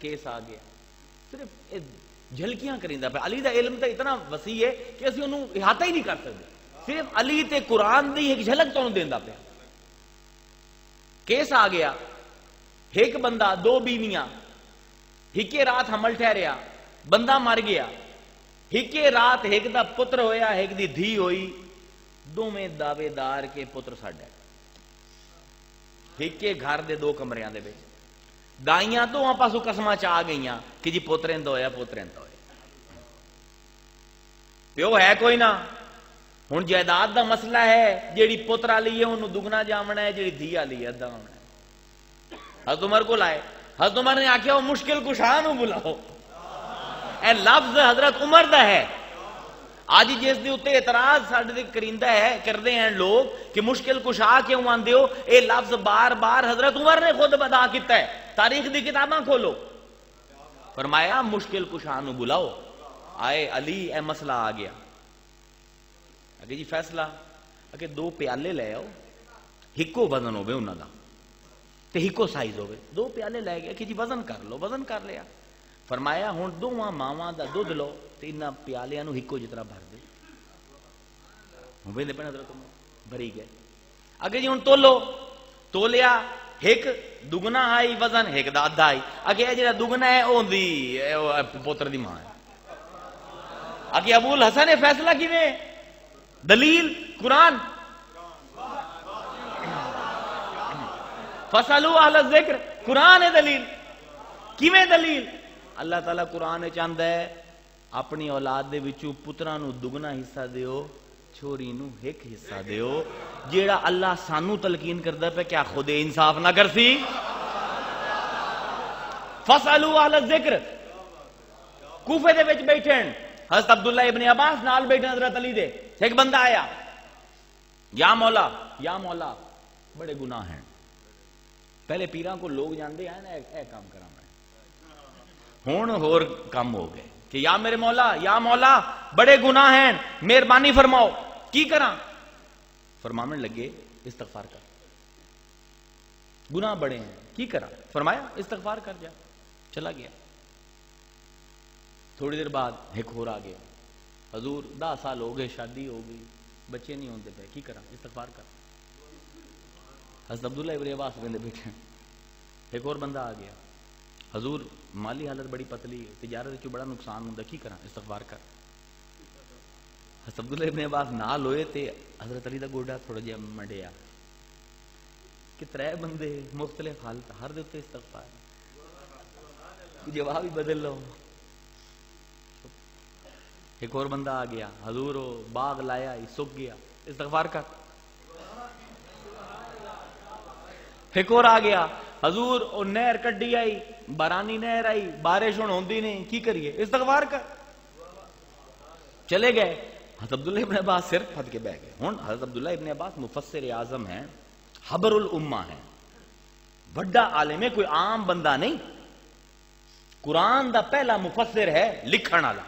Case آ گیا. صرف جھلکیاں کریندا پیا. علی دا علم تو اتنا وسیع ہے کہ اسی انہوں احاطہ ہی نہیں کر سکتے. صرف علی تے قرآن دی ایک جھلک تو دیندا پیا. کیس آ گیا, ایک بندہ دو بیویاں, ہکے رات حمل ٹھہریا, بندہ مر گیا. ہکے رات ایک دا پتر ہویا, ایک دی دھی ہوئی, دوویں دعوے دار کے پتر ساڈا. ہکے گھر دے دو کمریاں دے وچ دائیاں دوواں پاسوں قسماں چ آ گئیاں کہ جی پوتریں دا ہویا, پوتریں دا ہویا. پیو ہے کوئی نہ. ہن جائیداد دا مسئلہ ہے, جیڑی پتر والی ہے انہوں دگنا جامنا ہے, جیڑی دھی والی ہے ادھا ہونا ہے. حضرت عمر کو لائے. حضرت عمر نے آکھیا وہ مشکل کشا نو بلاؤ. اے لفظ حضرت عمر دا ہے. آج جس دے اتے اعتراض ساڈے کریندا ہے, کردے ہیں لوگ کہ مشکل کشا کیوں آندے ہو, اے لفظ بار بار حضرت عمر نے خود بدا کیتا ہے. تاریخ دی کتاباں کھولو. فرمایا مشکل کشا نو بلاؤ. آئے علی, اے مسئلہ آ گیا. اگے جی فیصلہ, اگے دو پیالے لے آؤ, ہکو وزن ہوے انہاں دا تے ہکو سائز ہوے. دو پیالے لے گئے کہ جی وزن کر لو. وزن کر لیا. فرمایا ہن دوواں ماواں دا دودھ لو تے انہاں پیالیاں نو ہکو جتنا بھر دے. ہوے دے پن حضرت بھری گئے. اگے جی ہن تولو. تولیا, ایک دگنا آئی وزن, ایک دا ادھا آئی. اگے جڑا دگنا ہے او دی پوتر دی ماں ہے. اگے ابو الحسن نے فیصلہ کیویں, دلیل قرآن. فَاسْأَلُوا أَهْلَ الذِّكْرِ, قرآن ہے دلیل. کیویں دلیل؟ اللہ تعالیٰ قرآن چاہتا ہے اپنی اولاد دے وچوں پتراں نو دگنا حصہ دیو, چھوری نو ایک حصہ دیو. جیڑا اللہ سانو تلقین کردا پہ کیا خود انصاف نہ کرسی؟ فَاسْأَلُوا أَهْلَ الذِّكْرِ. کوفے دے وچ بیٹھن حضرت عبداللہ ابن عباس نال بیٹھے حضرت علی دے. ایک بندہ آیا, یا مولا, یا مولا, بڑے گناہ ہیں. پہلے پیراں کو لوگ جاندے ہیں نا اے کام کرانا ہے. ہون ہور کام ہو گئے کہ یا میرے مولا, یا مولا, بڑے گناہ ہیں, مہربانی فرماؤ, کی کراں؟ فرمانے لگے استغفار کر. گناہ بڑے ہیں, کی کراں؟ فرمایا استغفار کر جا. چلا گیا. تھوڑی دیر بعد ایک اور آ گیا. حضور 10 سال ہو گئے, شادی ہو گئی, بچے نہیں ہوتے پہ, کی کراں؟ استغفار کر. حضرت عبداللہ ابن عباس بندے بیٹھے. ایک اور بندہ آ گیا. حضور مالی حالت بڑی پتلی ہے, تجارت کی بڑا نقصان ہوندا, کی کراں؟ استغفار کر. حضرت عبداللہ ابن عباس نال ہوئے تے حضرت علی دا گوڈا تھوڑا جہا منڈیا کہ 3 بندے مختلف حالت, ہر دے تے استغفار. جواب ہی بدل لو. ایک اور بندہ آ گیا. حضور باغ لایا ہی سک گیا, استغفار کر. ایک اور آ گیا. حضور او نہر کڈی آئی, بارانی نہر آئی, بارش ہن ہوندی نہیں, کی کریے؟ استغفار کر. چلے گئے. حضرت عبداللہ ابن عباس سر پھٹ کے بیٹھ گئے. ہن حضرت عبداللہ ابن عباس مفسر اعظم ہیں, حبر الامہ ہیں, بڑا عالم ہے, کوئی عام بندہ نہیں. قرآن دا پہلا مفسر ہے, لکھن والا.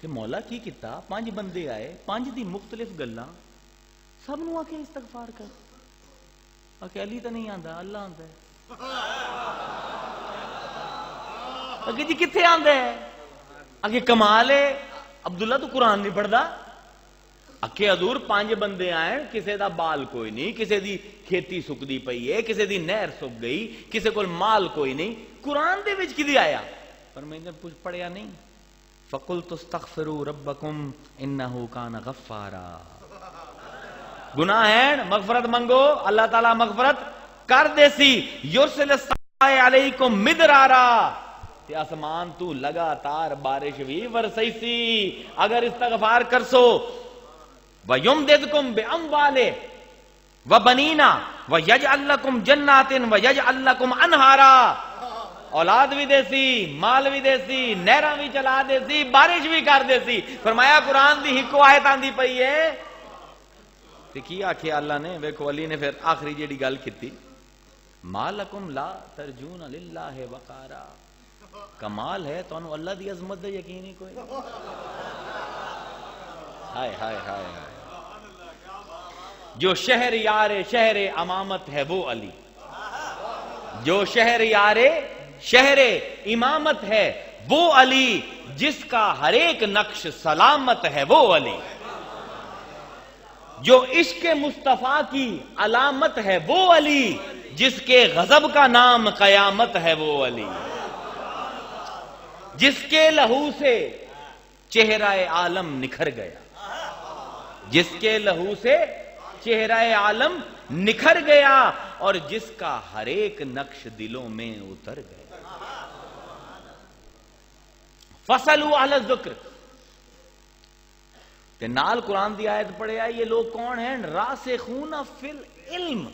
کہ مولا کی کیتا, 5 بندے آئے, 5 دی مختلف گلاں, سب نو آکے استغفار کر. آکے علی تو نہیں آندا, اللہ آندا ہے. آکے جی کتھے آندا ہے؟ آکے کمال ہے, عبداللہ تو قرآن نہیں پڑھدا. آکے حضور 5 بندے آئے, کسے دا بال کوئی نہیں, کسے دی کھیتی سکدی پئی ہے, کسے دی نہر سک گئی, کسے کول مال کوئی نہیں, قرآن دے وچ کدی آیا؟ پر میں نے کچھ پڑھیا نہیں. فَقُلْتُ اسْتَغْفِرُوا رَبَّكُمْ إِنَّهُ كَانَ غَفَّارًا. گناہ ہیں, مغفرت منگو, اللہ تعالیٰ مغفرت کر دے سی. یُرْسِلِ السَّمَاءَ عَلَيْكُمْ مِدْرَارًا, تے آسمان تو لگاتار بارش بھی ورسی سی اگر استغفار کرسو. وَيُمْدِدْكُمْ بِأَمْوَالٍ وَبَنِينَ وَيَجْعَلْ لَكُمْ جَنَّاتٍ وَيَجْعَلْ لَكُمْ أَنْهَارًا. اولاد بھی دے سی, مال بھی دے سی, نہراں بھی چلا دے سی, بارش بھی کر دے سی. فرمایا قرآن دی ہکو آیت آندی پئی ہے. تے کی آکھیا اللہ نے؟ ویکھو علی نے پھر آخری جیڑی گل کیتی, ما لکم لا ترجون للہ وقارا. کمال ہے تانوں اللہ دی عظمت دے یقین ہی کوئی. ہائے ہائے ہائے ہائے. جو شہر یار شہر امامت ہے وہ علی, جو شہر یار شہر امامت ہے وہ علی، جس کا ہر ایک نقش سلامت ہے وہ علی، جو عشق مصطفیٰ کی علامت ہے وہ علی، جس کے غضب کا نام قیامت ہے وہ علی، جس کے لہو سے چہرہ عالم نکھر گیا، جس کے لہو سے چہرہ عالم نکھر گیا، اور جس کا ہر ایک نقش دلوں میں اتر گیا۔ فَاسْأَلُوا أَهْلَ الذِّكْرِ، تے نال قرآن دی آیت پڑھے آئی، یہ لوگ کون ہیں؟ راسخون فی العلم۔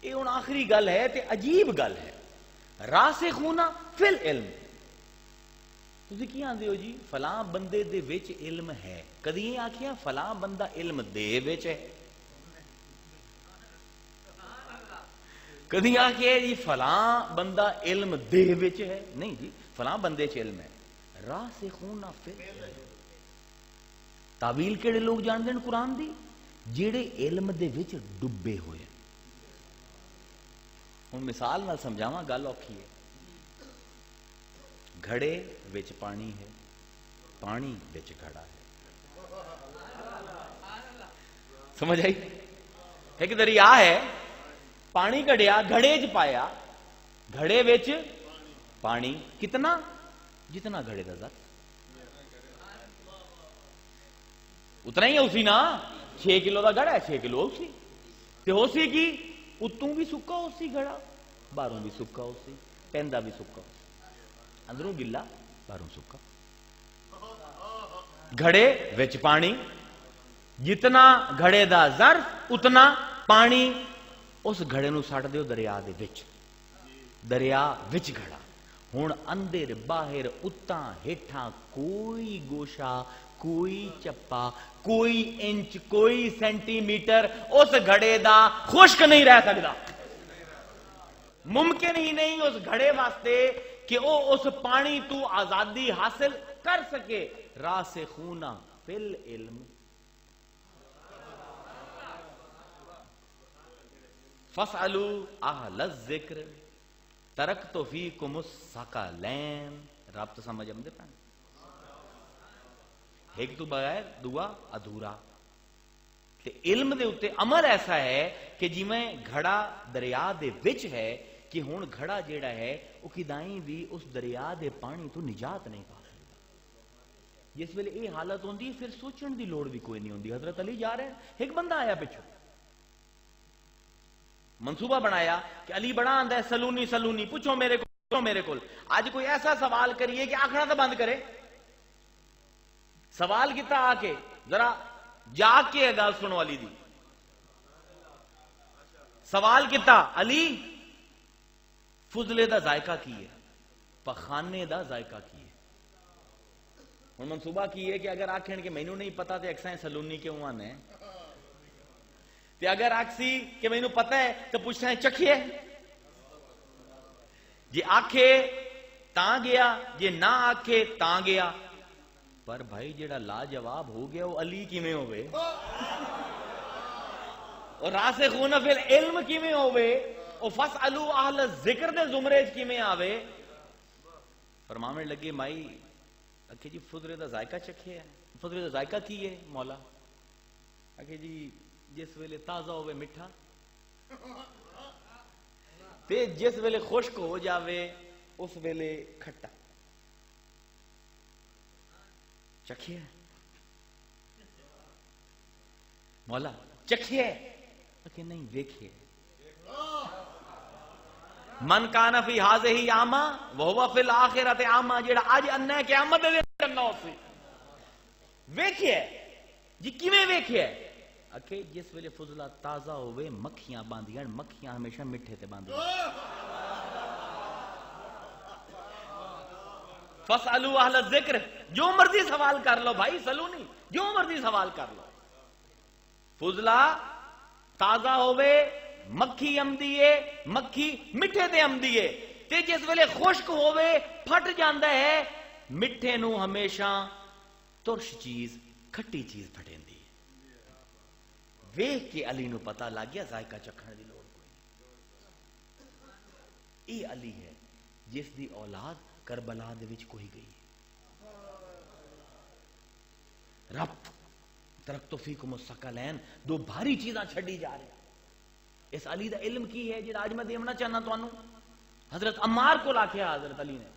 یہ ان آخری گل ہے تے عجیب گل ہے، راسخون فی العلم۔ تسی کی آندے ہو جی فلاں بندے دے وچ علم ہے، کدی یہ آکھیا فلاں بندہ علم دے وچ ہے؟ کدی آکھیا جی فلاں بندہ علم دے وچ ہے؟ نہیں جی، فلاں بندے چ علم ہے۔ راسخون فی العلم، تعویل کیڑے لوگ جان دین قرآن دی؟ جیڑے علم دے وچ ڈبے ہوئے۔ ہن مثال نال سمجھاواں، گل اوکھی ہے۔ گھڑے وچ پانی ہے، پانی وچ گھڑا ہے، سمجھ آئی؟ ایک دریا ہے، پانی کڈیا گھڑے چ پایا، گھڑے وچ پانی کتنا؟ جتنا گھڑے دا ذات، اتنا ہی اسی نا۔ 6 کلو دا گھڑا ہے، 6 کلو اسی تے ہو سی کی اتوں بھی سکا ہو سی گھڑا، باہروں بھی سکا ہو سی، پیندا بھی سکا ہو سی، اندروں گلا باہروں سکا۔ گھڑے وچ پانی، جتنا گھڑے دا ظرف اتنا پانی، اس گھڑے نو سٹ دیو دریا دے وچ، دریا وچ گھڑا۔ ہن اندر باہر اتاں ہیٹھاں کوئی گوشا، کوئی چپا، کوئی انچ، کوئی سینٹی میٹر اس گھڑے دا خشک نہیں رہ سکتا۔ ممکن ہی نہیں اس گھڑے واسطے کہ وہ اس پانی تو آزادی حاصل کر سکے۔ راسخون فی العلم، فاسألوا اہل الذکر ترکت فیکم الثقلین۔ رب تو سمجھ آمدے پہ، ایک تو بغیر دعا ادھورا۔ تے علم دے اتے عمل ایسا ہے کہ جی میں گھڑا دریا دے وچ ہے کہ ہن گھڑا جیڑا ہے وہ کدائیں بھی اس دریا دے پانی تو نجات نہیں پا سکتا۔ جس ویلے یہ حالت ہوندی پھر سوچن دی لوڑ بھی کوئی نہیں ہوندی۔ حضرت علی جا رہے ہیں، ایک بندہ آیا پچھو، منصوبہ بنایا کہ علی بڑا آندا ہے سلونی سلونی، پوچھو میرے کو، میرے کو آج کوئی ایسا سوال کریے کہ آنکھنا تو بند کرے۔ سوال کیتا آ کے، ذرا جا کے گل سنو علی دی۔ سوال کیتا علی فضلے دا ذائقہ کی ہے، پخانے دا ذائقہ کی ہے۔ ہن منصوبہ کی ہے کہ اگر آکھن کہ مینوں نہیں پتا تے اکسائیں سلونی کیوں آنے، تے اگر آکسی کہ مینوں پتا ہے تو پوچھتے چکھیے، جی آکھے تاں گیا، جی نہ آکھے تاں گیا۔ پر بھائی جڑا لاجواب ہو گیا وہ علی کیویں ہوئے، اور راسخون فی العلم کیویں ہوئے، اور فاسألوا اہل الذکر دے زمرے وچ کیویں آوے۔ فرمانے لگے مائی کہ جی فضلے دا ذائقہ چکھے ہے۔ فضلے دا ذائقہ کی ہے مولا؟ کہ جی جس ویلے تازہ ہوئے میٹھا تے جس ویلے خشک ہو جاوے اس ویلے کھٹا۔ چکھے مولا، چکھے کہ نہیں ویکھے۔ من کان فی ہذہ اعمی وہو فی الآخرۃ اعمی، جیڑا اج انا ہے قیامت دے دن انا ہوسی۔ ویکھے جی کیویں ویکھے؟ کہ جس ویلے فضلہ تازہ ہوئے مکھیاں باندھیاں، مکھیاں ہمیشہ مٹھے تے باندھیاں۔ فاسألوا اہل الذکر، جو مرضی سوال کر لو بھائی، سلو نہیں، جو مرضی سوال کر لو۔ فضلہ تازہ ہوئے مکھی امدیے، مکھی مٹھے تے امدیے، تے جس ویلے خشک ہوئے پھٹ جاندہ ہے، مٹھے نو ہمیشہ ترش چیز کھٹی چیز پھٹیندی ہے۔ ویکھ کے علی نو پتہ لگ گیا ذائقہ چکھن دی لوڑ کوئی نہیں۔ یہ علی ہے جس دی اولاد کربلا دے وچ کوئی گئی. رب ترکت فیکم الثقلین، دو بھاری چیزاں چھڈی جا رہی. اس علی دا علم کی ہے جڑا اج میں دینا چاہنا تانوں. حضرت عمار کو آکھیا حضرت علی نے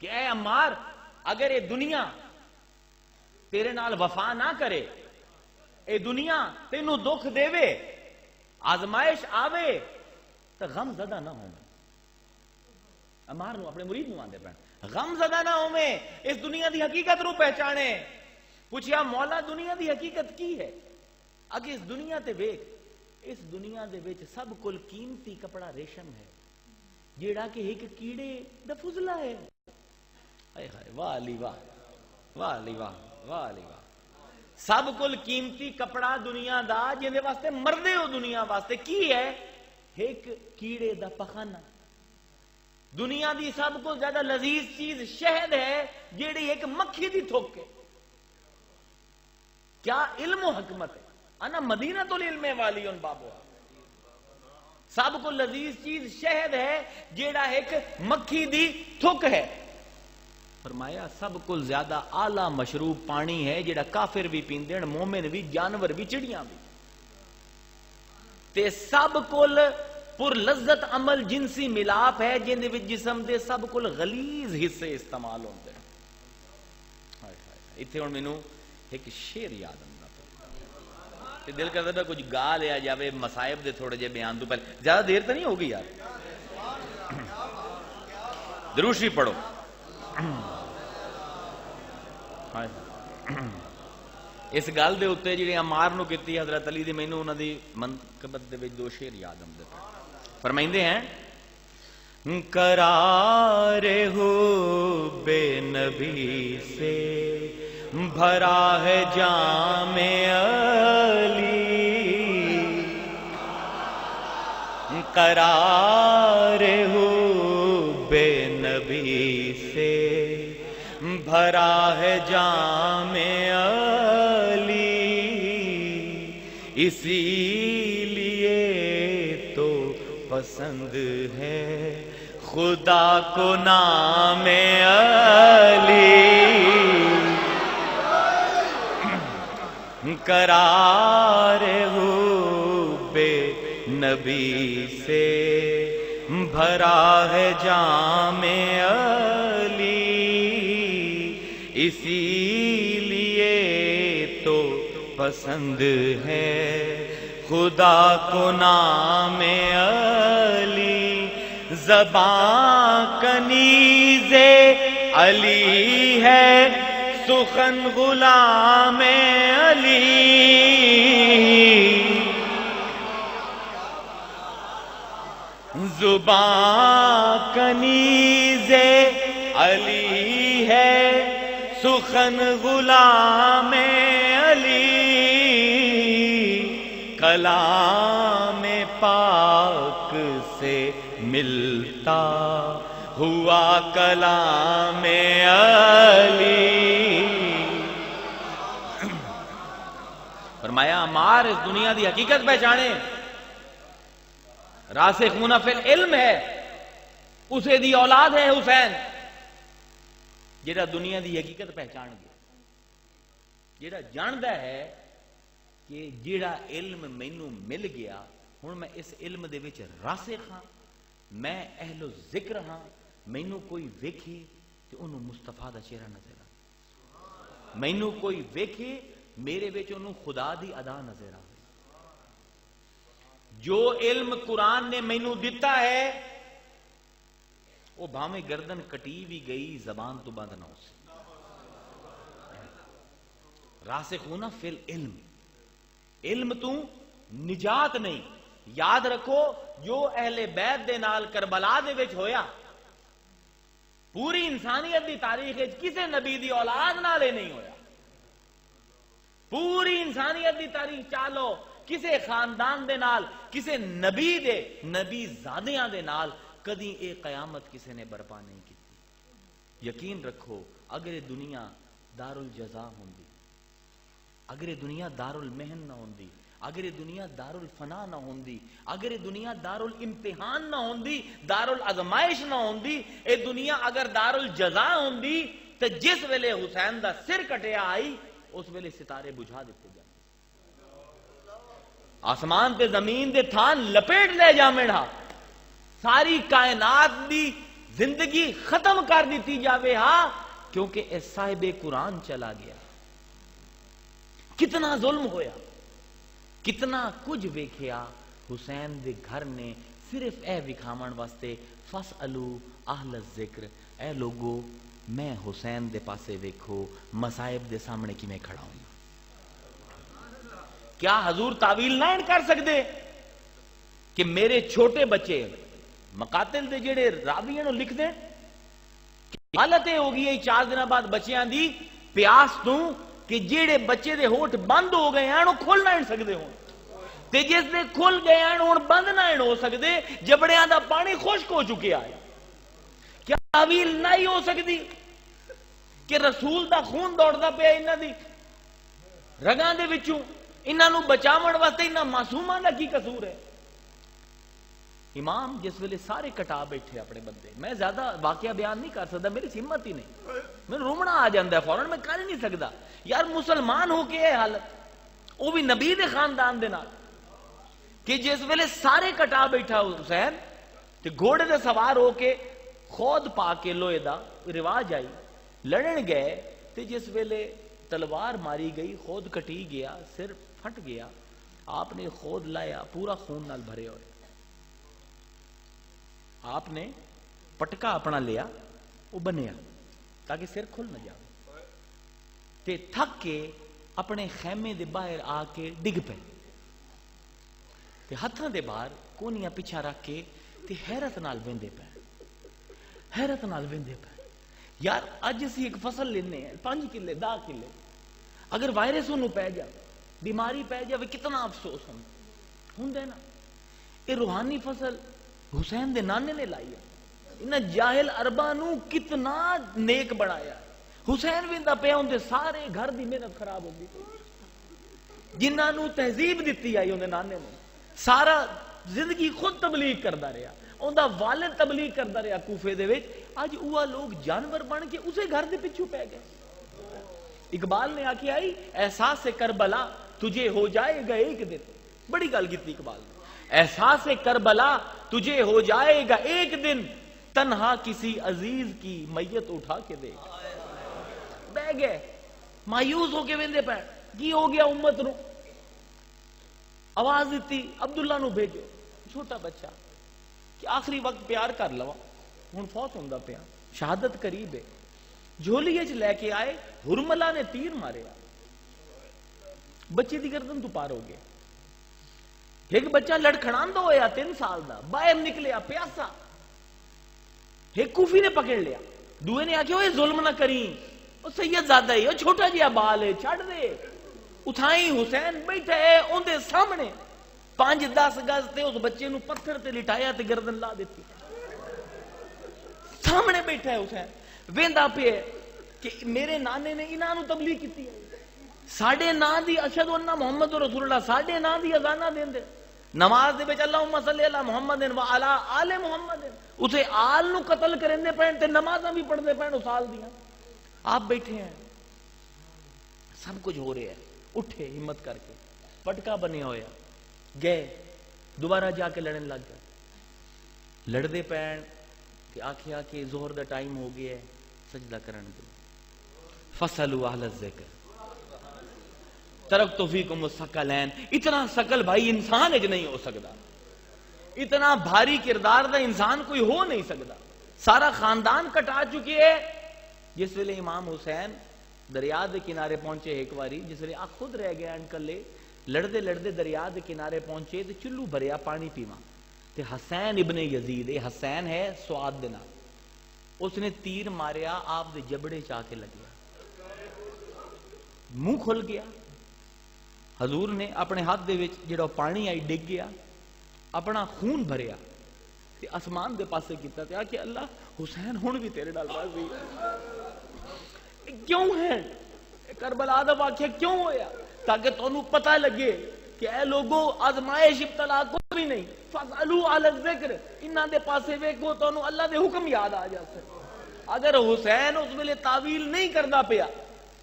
کہ اے عمار، اگر یہ دنیا تیرے نال وفا نہ کرے، اے دنیا تینوں دکھ دے، آزمائش آوے، تو غم زدہ نہ ہوں. عمار نو اپنے مرید نو آندے پہن غم زدہ نہ ہوں، اس دنیا دی حقیقت رو پہچانے. پوچھیا مولا دنیا دی حقیقت کی ہے؟ اگر اس دنیا تے ویکھ، اس دنیا دے وچ سب کل قیمتی کپڑا ریشم ہے جیڑا کہ ایک کیڑے دا فضلہ ہے. ہائے ہائے، واہ علی واہ، واہ علی واہ، واہ علی واہ. سب کل قیمتی کپڑا دنیا دا جن دے واسطے مردے ہو دنیا واسطے کی ہے؟ ایک کیڑے دا پخانہ. دنیا دی سب کو زیادہ لذیذ چیز شہد ہے جیڑی ایک مکھی دی تھوک ہے. کیا علم و حکمت ہے. انا مدینہ العلم والی ان بابو. سب کو لذیذ چیز شہد ہے جیڑا ایک مکھی دی تھوک ہے. فرمایا سب کو زیادہ اعلی مشروب پانی ہے جیڑا کافر بھی پیندے، مومن بھی، جانور بھی، چڑیاں بھی. تے سب کل پر لذت عمل جنسی ملاپ ہے جن دے وچ جسم دے سب کل غلیظ حصے استعمال ہوندے. ایتھے ہن مینوں ایک شعر یاد آندا تے دل کردا پیا کچھ گا لیا جاوے مصائب دے تھوڑے جے بیان تو پہلے. زیادہ دیر تو نہیں ہوگی یار؟ درود شریف پڑھو. اس گل دے اوتے جڑی عمار نو کیتی حضرت علی دی، مینوں انہاں دی منقبت دے وچ دو شعر یاد آندے پے. فرمائندے ہیں قرار ہو بے نبی سے بھرا ہے جام علی، قرار ہو بے نبی سے بھرا ہے جام علی، اسی لیے تو پسند ہے خدا کو نام علی. قرار ہو بے نبی سے بھرا ہے جام علی، اسی لیے تو پسند ہے خدا کو نام علی. زباں کنیز علی ہے، سخن غلام علی، زباں کنیز علی ہے، سخن غلام علی، کلام پاک سے ملتا ہوا کلام علی. فرمایا عمار اس دنیا دی حقیقت پہچانے. راسخون فی العلم ہے، اسے دی اولاد ہے حسین جیڑا دنیا دی حقیقت پہچان گیا، جیڑا جاندا ہے کہ جیڑا علم مینوں مل گیا ہن میں اس علم دے وچ راسخ ہاں، میں اہل و ذکر ہاں، مینوں کوئی ویکھے تے انہوں مصطفیٰ دا چہرہ نظر آئے، مینوں کوئی ویکھے میرے وچ انہوں خدا دی ادا نظر آئے. جو علم قرآن نے مینوں دیتا ہے وہ بھاویں گردن کٹی بھی گئی زبان تو بند نہ ہو سی. راسخون فی العلم، علم تو نجات نہیں. یاد رکھو جو اہل بیت دے نال کربلا دے وچ ہویا، پوری انسانیت دی تاریخ وچ کسے نبی دی اولاد نال نہیں ہویا. پوری انسانیت دی تاریخ چالو کسے خاندان دے نال، کسے نبی دے نبی زادیاں دے نال کدی اے قیامت کسے نے برپا نہیں کی. یقین رکھو اگر یہ دنیا دار الجزا ہوندی، اگر یہ دنیا دار المحن نہ ہوندی، اگر یہ دنیا دار الفنا نہ ہوندی، اگر یہ دنیا دار الامتحان نہ ہوندی، دار الازمائش نہ ہوندی، یہ دنیا اگر دار الجزا ہوندی تو جس ویلے حسین دا سر کٹیا آئی اس ویلے ستارے بجھا دیتے جاندے، آسمان تے زمین دے تھان لپیٹ لے جامڑا، ساری کائنات دی زندگی ختم کر دیتی جاوے ہاں، کیونکہ اے صاحب قرآن چلا گیا۔ کتنا ظلم ہویا، کتنا کچھ ویکھیا حسین دے گھر نے صرف اے وکھاون واسطے فاسألو اہل الذکر، اے لوگو میں حسین دے پاسے ویکھو مصائب دے سامنے کی میں کھڑا ہوں۔ کیا حضور تعویل نہ کر سکتے کہ میرے چھوٹے بچے مقاتل دے جڑے راویاں نو لکھ دیں حالت ہو گئی 4 دن بعد بچیاں دی پیاس تو کہ جیڑے بچے دے ہوٹ بند ہو گئے ہیں وہ کھل نہ سکتے ہوں، تے جس دے کھل گئے ہیں وہ بند نہ ہو سکتے، جبڑیاں دا پانی خشک ہو چکے آئے۔ کیا تعویل نہ ہی ہو سکتی کہ رسول دا خون دوڑدا پیا انہاں دی رگاں دے وچوں، انہاں نو بچاون واسطے انہاں معصوماں دا کی قصور ہے؟ امام جس ویلے سارے کٹا بیٹھے اپنے بندے، میں زیادہ واقعہ بیان نہیں کر سکتا، میری ہمت ہی نہیں، میں رومنا آ جاندہ ہے فوراً، میں کر نہیں سکتا یار مسلمان ہو کے ہے حالت، وہ بھی نبی دے خاندان دے نال، کہ جس ویلے سارے کٹا بیٹھا حسین تے گھوڑے دے سوار ہو کے خود پا کے لوہے دا رواج آئی لڑن گئے، تے جس ویلے تلوار ماری گئی خود کٹی گیا، سر پھٹ گیا، آپ نے خود لایا پورا خون نال بھرے ہوئے، آپ نے پٹکا اپنا لیا وہ بنیا تاکہ سر کھل نہ جائے، تے تھک کے اپنے خیمے دے باہر آ کے ڈگ پے، تے ہتھاں دے باہر کونیاں پیچھا رکھ کے تے حیرت نال ویندے پے، حیرت نال ویندے پے، یار اج اسی ایک فصل لینے ہیں 5 کلے 10 کلے، اگر وائرس انہوں پہ جائے بیماری پہ جائے کتنا افسوس ہوندے نا۔ یہ روحانی فصل حسین دے نانے نے لائی ہے، انہاں جاہل عرباں نو کتنا نیک بنایا، حسین ویندا پیا ہوندے سارے گھر دی محنت خراب ہوندی، جنہاں نو تہذیب دتی آئی ہوندے نانے نے، سارا زندگی خود تبلیغ کردا رہیا، اوندا والد تبلیغ کردا رہیا کوفے دے وچ، اج اوہ لوگ جانور بن کے اسے گھر دے پیچھے پہ گئے۔ اقبال نے آکھی آئی احساس کربلا تجھے ہو جائے گا ایک دن، بڑی گل کیتی اقبال نے، احساس کربلا تجھے ہو جائے گا ایک دن، تنہا کسی عزیز کی میت اٹھا کے دے، بہ گئے مایوس ہو کے ویندے پے، کی ہو گیا امت نو؟ آواز دیتی عبداللہ نو بھیجو، چھوٹا بچہ کہ آخری وقت پیار کر لوا، ہن فوت ہوندا پیا، شہادت قریب ہے، جھولی وچ لے کے آئے، ہرملا نے تیر ماریا، بچے دی گردن تو پار ہو گئے، ایک بچہ لڑکھڑاندہ ہویا 3 سال دا باہر نکلیا پیاسا، ایک کوفی نے پکڑ لیا، دوئے نے آکھیا وہ ظلم نہ کریں، وہ سید زادہ ہے، وہ چھوٹا جیا بال ہے، چھڑ دے، اٹھائیں حسین بیٹھا ہے ان دے سامنے 5-10 گز تے اس بچے نو پتھر تے لٹایا تے گردن لا دیتی، سامنے بیٹھا ہے حسین، ویندا پہ کہ میرے نانے نے انہاں نو تبلیغ کیتی ہے، ساڑھے نا دی اشہد ان محمد رسول اللہ، ساڑھے نا دی اذانہ دین دے، نماز دے بچ اللہم صلی علی محمد و علی آل محمد، اسے آل نو قتل کریں دے پہن تے نمازاں بھی پڑھ دے پہن اس آل دیا، آپ بیٹھے ہیں سب کچھ ہو رہے ہیں، اٹھے ہمت کر کے، پٹکا بنے ہویا گئے، دوبارہ جا کے لڑن لگ گئے، لڑ دے پہن کہ آکھیا کہ ظہر دا ٹائم ہو گیا ہے، سجدہ کرن دے، فصلوا اہل الذکر ترکت فیکم الثقلین، اتنا ثقل بھائی انسان ایک نہیں ہو سکتا، اتنا بھاری کردار دا انسان کوئی ہو نہیں سکتا، سارا خاندان کٹا چکے ہے۔ جس ویلے امام حسین دریا دے کنارے پہنچے ایک واری، جس ویلے خود رہ گیا انکلے، لڑدے لڑدے دریا دے کنارے پہنچے تے چلو بھریا پانی پیواں، تے حسین ابن یزید، یہ حسین ہے سواد دے نال، اس نے تیر ماریا آپ دے جبڑے چا کے لگیا، منہ کھل گیا، حضور نے اپنے ہاتھ دے وچ جڑا پانی آئی ڈگ گیا، اپنا خون بھریا تے آسمان دے پاسے کیتا تے کہ اللہ حسین ہن بھی تیرے نال راضی ہے، کیوں ہے کربلا دا واقعہ کیوں ہویا؟ تاکہ تانوں پتہ لگے کہ اے لوگو آزمائش ابتلا کوئی بھی نہیں، فَاسْأَلُوا عَلَى الذِّكْرِ، انہاں دے پاسے ویکھو تو انہوں اللہ دے حکم یاد آ جاتے۔ اگر حسین اس ویلے تعویل نہیں کردا پیا،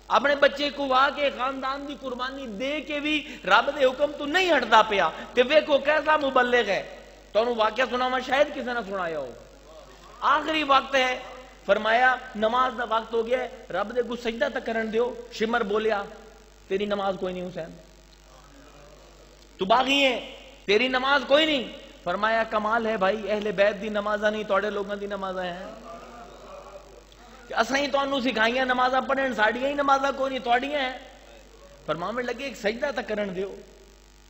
اپنے بچے کو وا کے خاندان دی قربانی دے کے بھی رب دے حکم تو نہیں ہٹدا پیا، تے ویکھو کیسا مبلغ ہے۔ تو انہوں واقعہ سناوا شاید کسی نے سنایا ہو۔ آخری وقت ہے، فرمایا نماز دا وقت ہو گیا ہے، رب دے کو سجدہ تک کرن دیو۔ شمر بولیا تیری نماز کوئی نہیں حسین، تو باغی ہے، تیری نماز کوئی نہیں۔ فرمایا کمال ہے بھائی، اہل بیت دی نمازاں نہیں توڑے لوگاں دی نمازاں ہیں، کہ اساں ہی تانوں سکھائیاں نمازاں پڑھن، ساڈیاں ہی نمازاں کوئی نہیں توڑیاں ہیں۔ فرماون لگے ایک سجدہ تک کرن دیو۔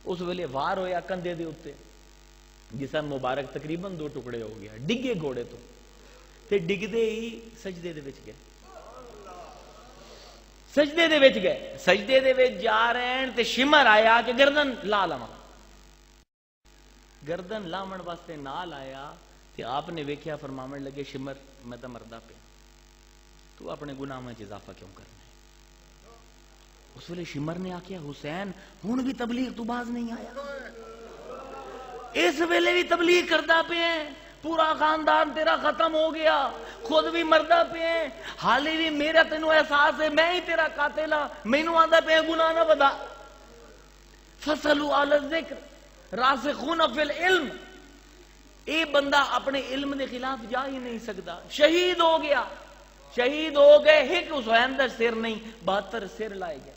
اس ویلے وار ہویا کندھے دے اوتے، جسم مبارک تقریباً 2 ٹکڑے ہو گیا، ڈگے گھوڑے تو تے ڈگدے ہی سجدے دے وچ گئے، سجدے دے وچ گئے، سجدے دے وچ جا رہے ہیں تے شمر آیا کہ گردن لا لواں، گردن لاون واسطے نال آیا تے آپ نے ویکھیا، فرماون لگے شمر میں تے مردا پیا، تو اپنے گناہ میں اضافہ کیوں کرنا ہے؟ اس ویلے شمر نے آکھیا حسین ہن بھی تبلیغ تو باز نہیں آیا، اس ویلے بھی تبلیغ کردا پیا، پورا خاندان تیرا ختم ہو گیا، خود بھی مردا پیا، حالی بھی میرا تینوں احساس ہے میں ہی تیرا قاتل ہاں، مینوں آندا پیا گناہ نہ بدا۔ فَاسْأَلُوا عَلَى الذِّكْرِ راسخون فی العلم، اے بندہ اپنے علم کے خلاف جا ہی نہیں سکتا، شہید ہو گیا، شہید ہو گئے، ایک حسین دا سر نہیں 72 سر لائے گئے۔